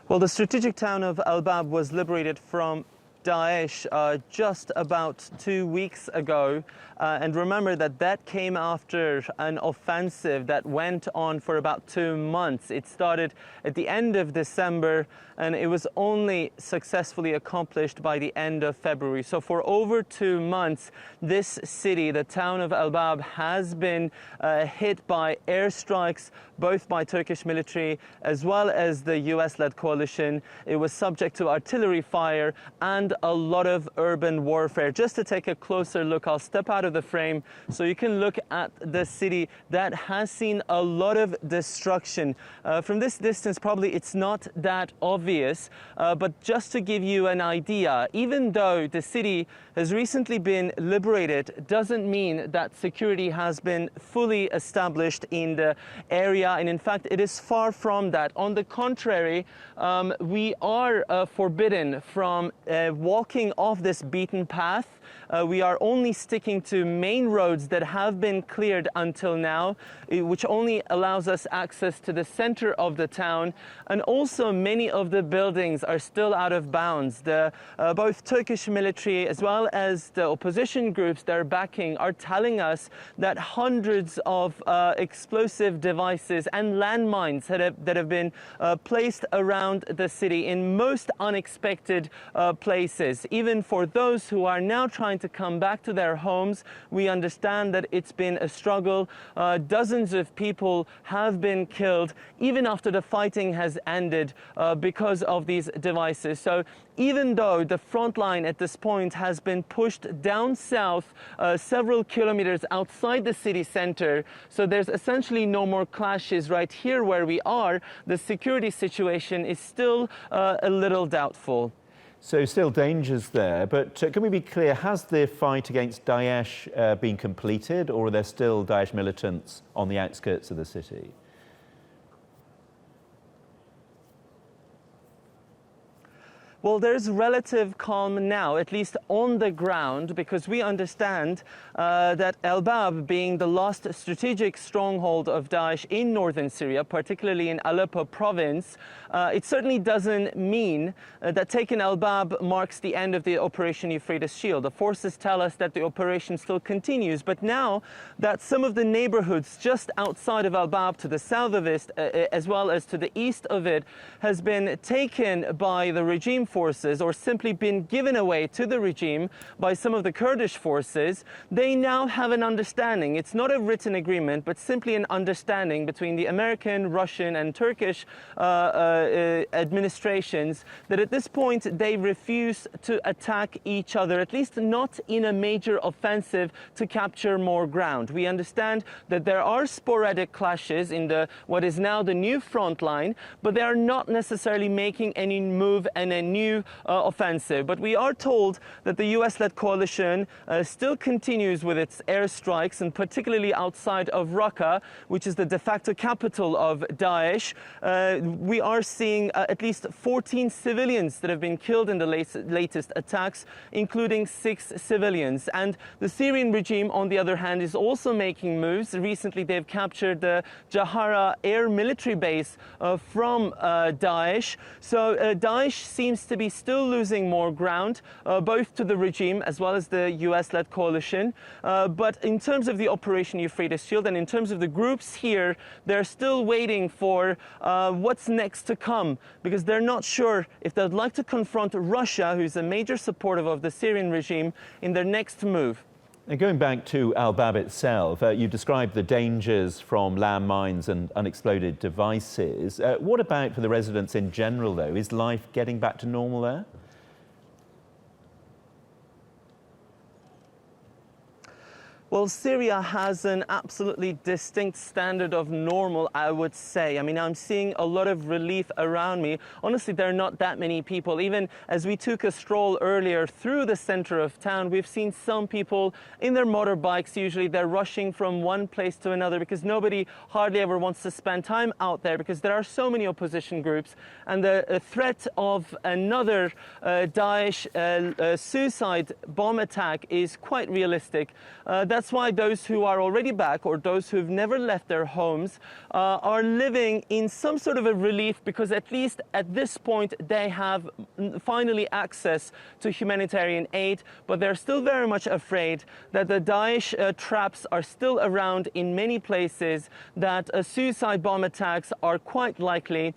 Well, the strategic town of Al-Bab was liberated from Daesh just about 2 weeks ago. And remember that came after an offensive that went on for about 2 months. It started at the end of December and it was only successfully accomplished by the end of February. So for over 2 months, this city, the town of Al-Bab, has been hit by airstrikes, both by Turkish military as well as the US-led coalition. It was subject to artillery fire and a lot of urban warfare. Just to take a closer look, I'll step out of the frame so you can look at the city that has seen a lot of destruction. From this distance, probably it's not that obvious, but just to give you an idea, even though the city has recently been liberated, doesn't mean that security has been fully established in the area, and in fact it is far from that. On the contrary, we are forbidden from walking off this beaten path. We are only sticking to main roads that have been cleared until now, which only allows us access to the center of the town. And also many of the buildings are still out of bounds. Both Turkish military as well as the opposition groups that are backing are telling us that hundreds of explosive devices and landmines that have been placed around the city in most unexpected places. Even for those who are now trying to come back to their homes, we understand that it's been a struggle. Dozens of people have been killed even after the fighting has ended because of these devices. So even though the front line at this point has been pushed down south several kilometers outside the city center, so there's essentially no more clashes right here where we are, the security situation is still a little doubtful. So still dangers there, but can we be clear, has the fight against Daesh been completed, or are there still Daesh militants on the outskirts of the city? Well, there's relative calm now, at least on the ground, because we understand that Al-Bab, being the last strategic stronghold of Daesh in northern Syria, particularly in Aleppo province, it certainly doesn't mean that taking Al-Bab marks the end of the Operation Euphrates Shield. The forces tell us that the operation still continues, but now that some of the neighborhoods just outside of Al-Bab to the south of it, as well as to the east of it, has been taken by the regime forces or simply been given away to the regime by some of the Kurdish forces, they now have an understanding. It's not a written agreement, but simply an understanding between the American, Russian and Turkish administrations that at this point they refuse to attack each other, at least not in a major offensive to capture more ground. We understand that there are sporadic clashes in what is now the new front line, but they are not necessarily making any move and a new offensive. But we are told that the US-led coalition still continues with its airstrikes, and particularly outside of Raqqa, which is the de facto capital of Daesh. We are seeing at least 14 civilians that have been killed in the latest attacks, including 6 civilians. And the Syrian regime, on the other hand, is also making moves. Recently, they've captured the Jahara air military base from Daesh. So Daesh seems to be still losing more ground, both to the regime as well as the US-led coalition. But in terms of the Operation Euphrates Shield and in terms of the groups here, they're still waiting for what's next to come, because they're not sure if they'd like to confront Russia, who's a major supporter of the Syrian regime, in their next move. Now, going back to Al-Bab itself, you described the dangers from landmines and unexploded devices. What about for the residents in general, though? Is life getting back to normal there? Well, Syria has an absolutely distinct standard of normal, I would say. I mean, I'm seeing a lot of relief around me. Honestly, there are not that many people. Even as we took a stroll earlier through the center of town, we've seen some people in their motorbikes. Usually they're rushing from one place to another because nobody hardly ever wants to spend time out there because there are so many opposition groups. And the threat of another Daesh suicide bomb attack is quite realistic. That's that's why those who are already back, or those who've never left their homes, are living in some sort of a relief, because at least at this point they have finally access to humanitarian aid. But they're still very much afraid that the Daesh traps are still around in many places, that suicide bomb attacks are quite likely.